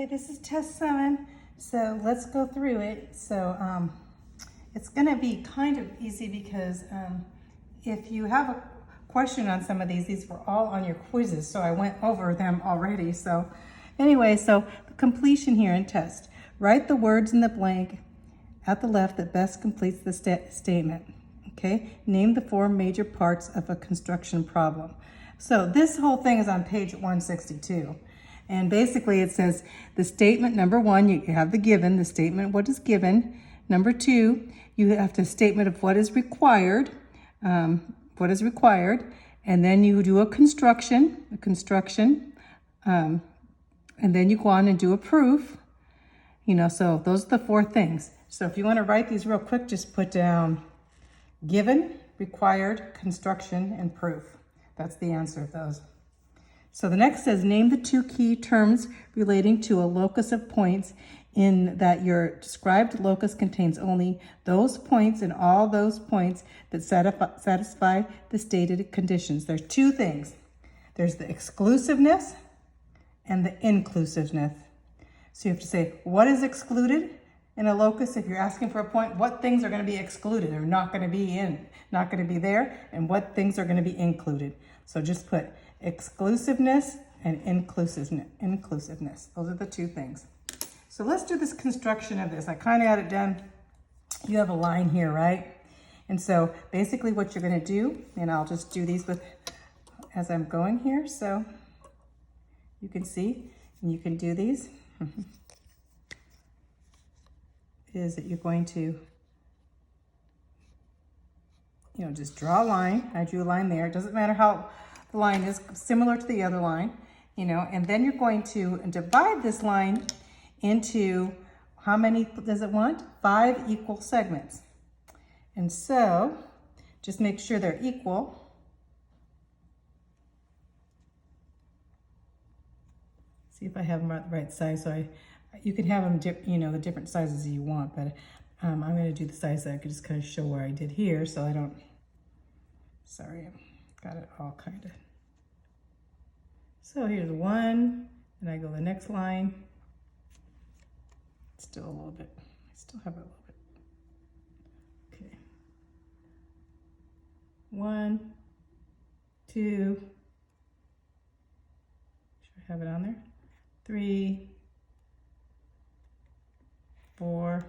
This is test 7, so let's go through it. So it's going to be kind of easy because if you have a question on some of these were all on your quizzes, so I went over them already. So anyway, so the completion here in test. Write the words in the blank at the left that best completes the statement. Okay, name the 4 major parts of a construction problem. So this whole thing is on page 162. And basically it says the statement, number 1, you have the given, the statement what is given. Number 2, you have the statement of what is required, and then you do a construction, and then you go on and do a proof. So those are the 4 things. So if you want to write these real quick, just put down given, required, construction, and proof. That's the answer of those. So the next says, name the 2 key terms relating to a locus of points in that your described locus contains only those points and all those points that satisfy the stated conditions. There's 2 things. There's the exclusiveness and the inclusiveness. So you have to say, what is excluded in a locus? If you're asking for a point, what things are going to be excluded or not going to be there, and what things are going to be included. So just put exclusiveness and inclusiveness. Those are the 2 things. So let's do this construction of this. I kind of had it done. You have a line here, right? And so basically what you're going to do, and I'll just do these as I'm going here, so you can see, and you can do these, is that you're going to, just draw a line. I drew a line there. It doesn't matter how the line is, similar to the other line, and then you're going to divide this line into, how many does it want? 5 equal segments. And so just make sure they're equal. See if I have them at the right size. So you can have them, the different sizes you want, but I'm going to do the size that I could just kind of show where I did here, so I don't, sorry, I got it all kind of. So here's 1, and I go the next line. Still a little bit, I still have it a little bit. Okay. 1, 2, should I have it on there? 3, 4,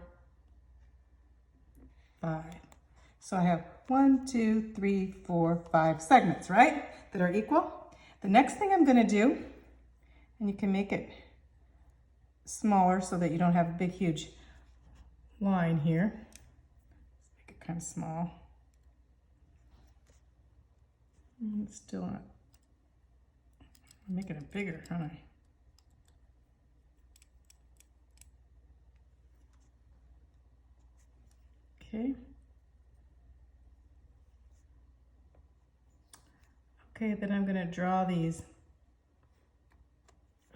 5. So I have 1, 2, 3, 4, 5 segments, right? That are equal. The next thing I'm going to do, and you can make it smaller so that you don't have a big, huge line here. Let's make it kind of small. It's still not. I'm making it bigger, aren't I? Okay. Okay, then I'm going to draw these.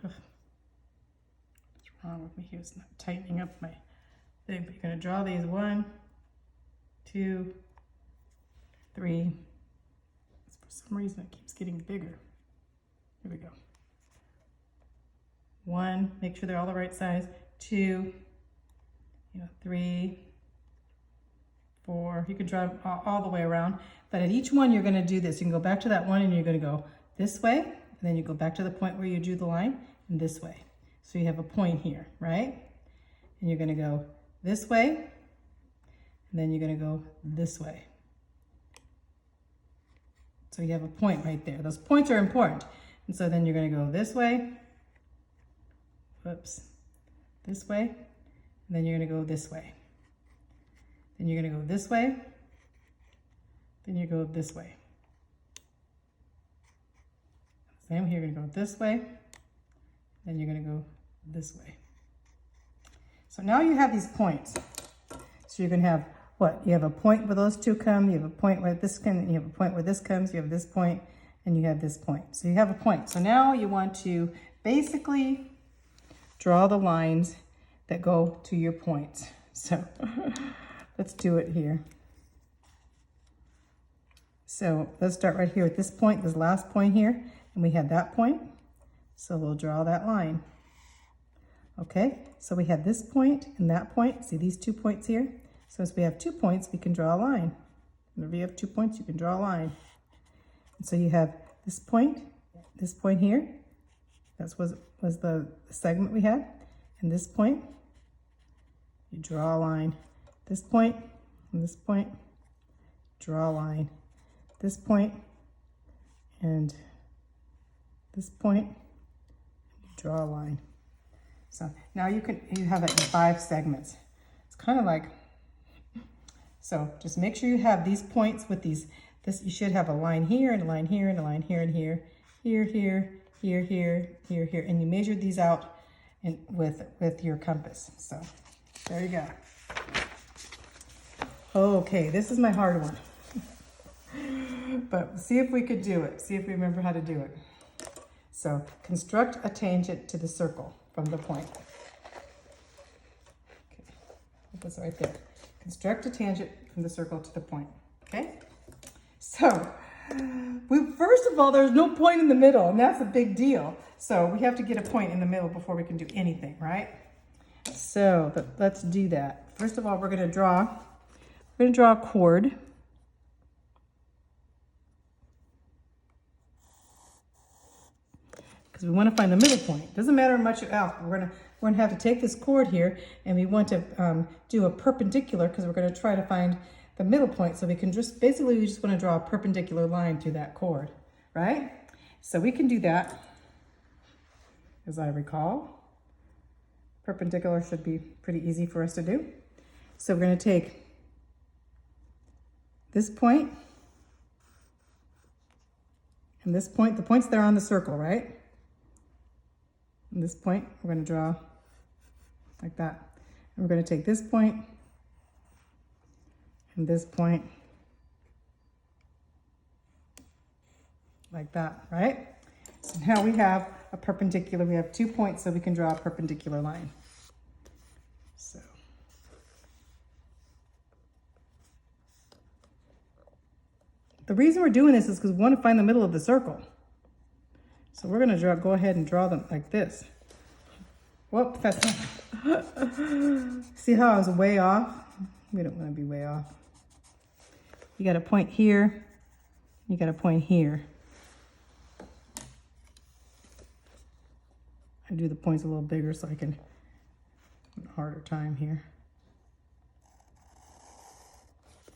Ugh. What's wrong with me? He was not tightening up my thing. But you're going to draw these 1, 2, 3. For some reason, it keeps getting bigger. Here we go. 1, make sure they're all the right size. 2, 3, 4. You can draw all the way around, but at each one you're going to do this. You can go back to that one and you're going to go this way, and then you go back to the point where you drew the line and this way. So you have a point here, right? And you're going to go this way, and then you're going to go this way. So you have a point right there. Those points are important. And so then you're going to go this way, whoops, this way, and then you're going to go this way. Then you're going to go this way. Then you go this way. Same here, you're going to go this way. Then you're going to go this way. So now you have these points. So you're going to have what? You have a point where those 2 come. You have a point where this comes. You have a point where this comes. You have this point, and you have this point. So you have a point. So now you want to basically draw the lines that go to your points. So let's do it here. So let's start right here at this point, this last point here, and we had that point. So we'll draw that line. Okay, so we have this point and that point. See these 2 points here? So as we have 2 points, we can draw a line. Whenever you have 2 points, you can draw a line. And so you have this point here. That was the segment we had. And this point, you draw a line. This point and this point, draw a line. This point and this point, you draw a line. So now you have it in 5 segments. It's kind of like, so just make sure you have these points with this, you should have a line here and a line here and a line here and here, here, here, here, here, here, here, and you measured these out with your compass. So there you go. Okay, this is my hard one. But see if we could do it. See if we remember how to do it. So construct a tangent to the circle from the point. Okay, put this right there. Construct a tangent from the circle to the point. Okay? So, first of all, there's no point in the middle, and that's a big deal. So we have to get a point in the middle before we can do anything, right? So let's do that. First of all, we're going to draw a chord. Because we want to find the middle point. Doesn't matter much else. We're gonna have to take this chord here, and we want to do a perpendicular because we're going to try to find the middle point. So we can just basically we just want to draw a perpendicular line through that chord, right? So we can do that. As I recall, perpendicular should be pretty easy for us to do. So we're going to take this point and this point. The point's there on the circle, right? And this point, we're going to draw like that. And we're going to take this point and this point like that, right? So now we have a perpendicular. We have 2 points, so we can draw a perpendicular line. So the reason we're doing this is because we want to find the middle of the circle. So we're going to go ahead and draw them like this. Whoop, that's not. See how I was way off? We don't want to be way off. You got a point here. You got a point here. I do the points a little bigger so I can have a harder time here.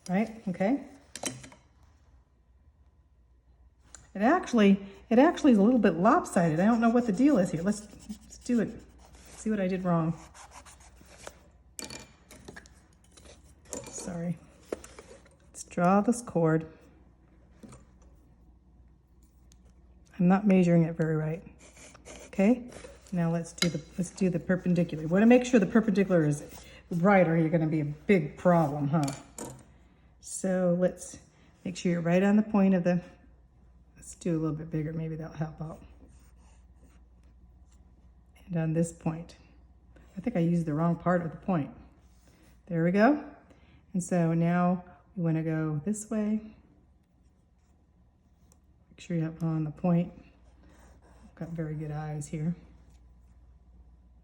Right? Okay. It actually is a little bit lopsided. I don't know what the deal is here. Let's do it. See what I did wrong. Sorry. Let's draw this chord. I'm not measuring it very right. Okay. Now let's do the perpendicular. We want to make sure the perpendicular is right, or you're going to be a big problem, huh? So let's make sure you're right on the point of the. Let's do a little bit bigger. Maybe that'll help out. And on this point, I think I used the wrong part of the point. There we go. And so now we want to go this way. Make sure you have on the point. I've got very good eyes here.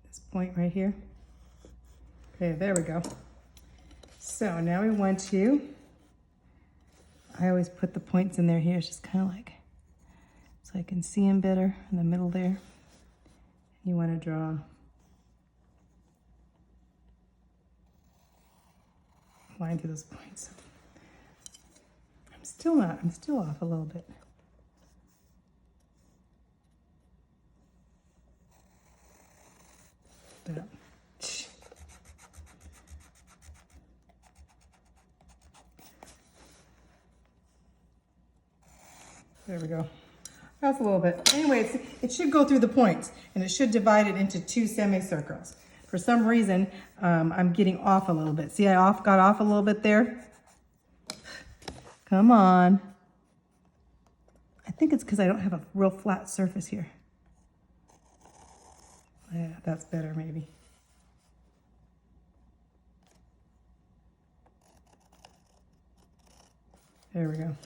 This point right here. Okay, there we go. So now we want to, I always put the points in there here. It's just kind of like, so I can see them better in the middle there. You want to draw a line through those points. I'm still off a little bit. That. There we go. That's a little bit. Anyway, it should go through the points, and it should divide it into 2 semicircles. For some reason, I'm getting off a little bit. See, I got off a little bit there. Come on. I think it's because I don't have a real flat surface here. Yeah, that's better maybe. There we go.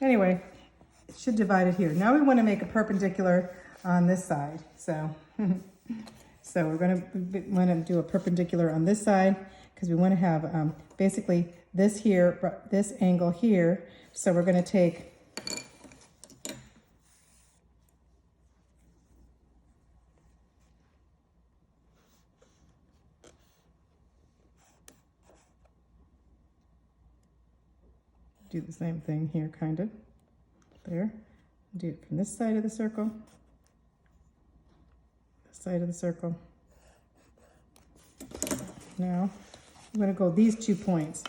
Anyway, it should divide it here. Now we want to make a perpendicular on this side. So So we're going to do a perpendicular on this side because we want to have basically this here, this angle here. So we're going to take do the same thing here, kind of there. Do it from this side of the circle, this side of the circle. Now I'm going to go these 2 points.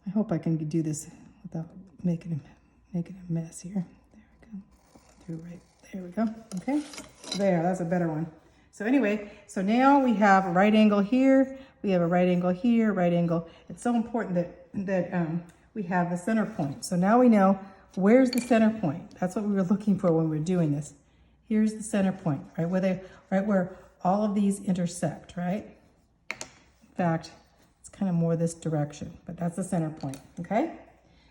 I hope I can do this without making a mess here. There we go. Do right there we go. Okay, there, that's a better one. So anyway, so now we have a right angle here. We have a right angle here, right angle. It's so important that we have the center point. So now we know where's the center point. That's what we were looking for when we were doing this. Here's the center point, right where all of these intersect, right? In fact, it's kind of more this direction, but that's the center point, okay?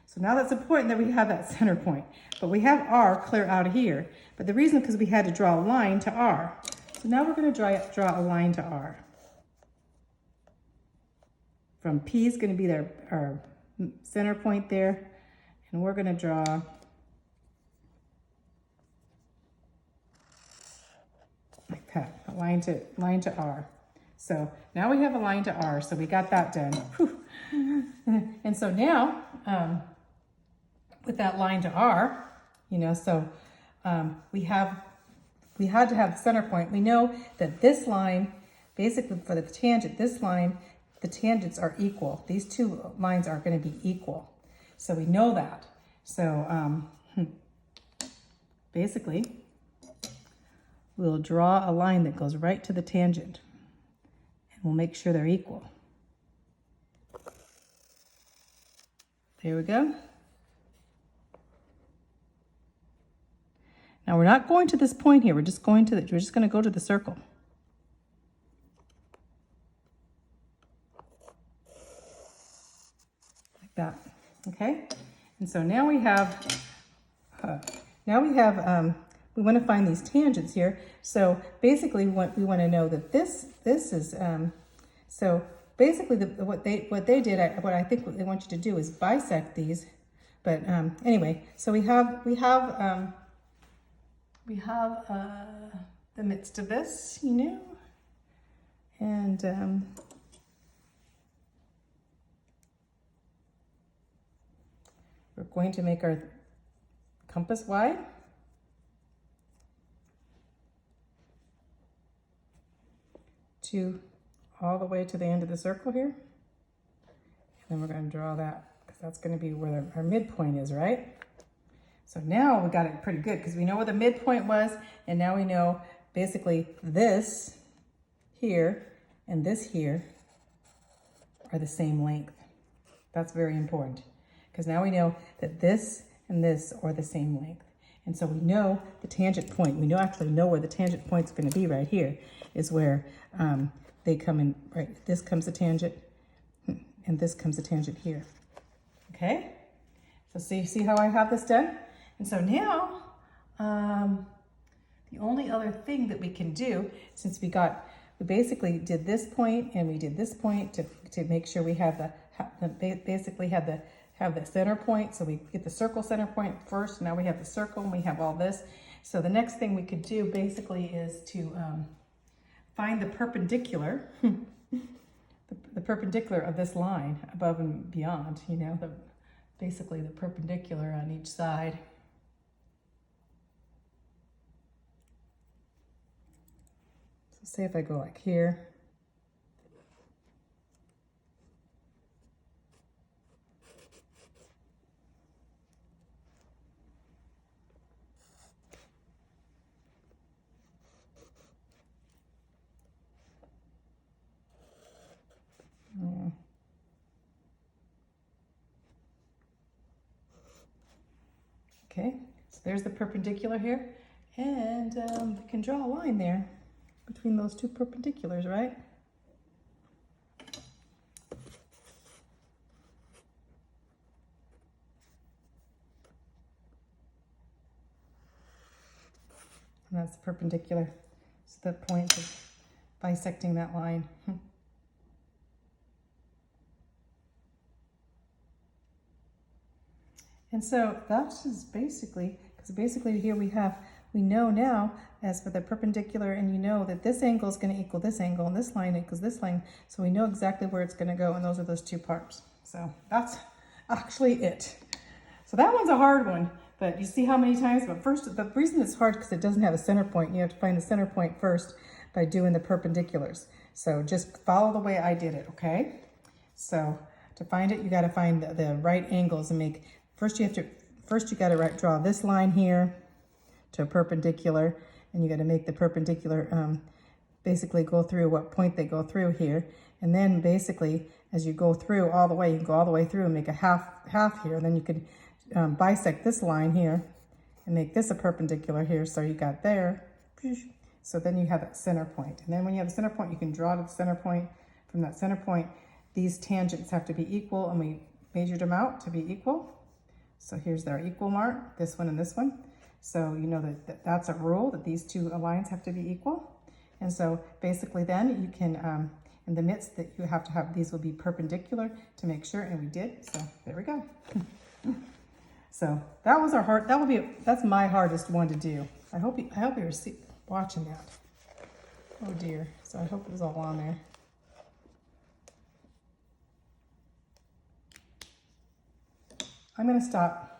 So now that's important that we have that center point, but we have R clear out of here. But the reason, because we had to draw a line to R. So now we're going to draw a line to R. From P is going to be our center point there, and we're going to draw like that, a line to R. So now we have a line to R, so we got that done. Whew. And so now, with that line to R, you know, so we had to have the center point. We know that this line, basically for the tangent, this line, the tangents are equal. These two lines are going to be equal. So we know that. So basically, we'll draw a line that goes right to the tangent. And we'll make sure they're equal. There we go. Now we're not going to this point here. We're just going to go to the circle. Like that. Okay? And so now we have we want to find these tangents here. So basically we want to know that this is so basically what they did, what I think what they want you to do is bisect these. But anyway, so we have the midst of this, you know, and we're going to make our compass wide. All the way to the end of the circle here. And then we're going to draw that, because that's going to be where our midpoint is, right? So now we got it pretty good, because we know where the midpoint was, and now we know basically this here and this here are the same length. That's very important, because now we know that this and this are the same length. And so we know the tangent point. We actually know where the tangent point's going to be right here, is where they come in, right? This comes the tangent, and this comes the tangent here. Okay? So see how I have this done? And so now, the only other thing that we can do, since we basically did this point and we did this point to make sure we have basically have the center point. So we get the circle center point first. Now we have the circle and we have all this. So the next thing we could do basically is to find the perpendicular, the perpendicular of this line above and beyond, you know, basically the perpendicular on each side. So say if I go like here, okay, so there's the perpendicular here, and we can draw a line there between those two perpendiculars, right? And that's perpendicular. So the point of bisecting that line. And so that's just basically, because basically here we know now as for the perpendicular, and you know that this angle is going to equal this angle and this line equals this line. So we know exactly where it's going to go, and those are those two parts. So that's actually it. So that one's a hard one, but you see how many times, but first, the reason it's hard because it doesn't have a center point. You have to find the center point first by doing the perpendiculars. So just follow the way I did it, okay? So to find it, you got to find the right angles and make, first you got to draw this line here to a perpendicular, and you got to make the perpendicular basically go through what point they go through here. And then basically, as you go through all the way, you can go all the way through and make a half here. And then you could bisect this line here and make this a perpendicular here. So you got there. So then you have that center point. And then when you have the center point, you can draw to the center point. From that center point, these tangents have to be equal, and we measured them out to be equal. So here's their equal mark, this one and this one. So you know that that's a rule, that these two lines have to be equal. And so basically then you can, in the midst that you have to have, these will be perpendicular to make sure, and we did. So there we go. So that was that's my hardest one to do. I hope you were watching that. Oh dear. So I hope it was all on there. I'm going to stop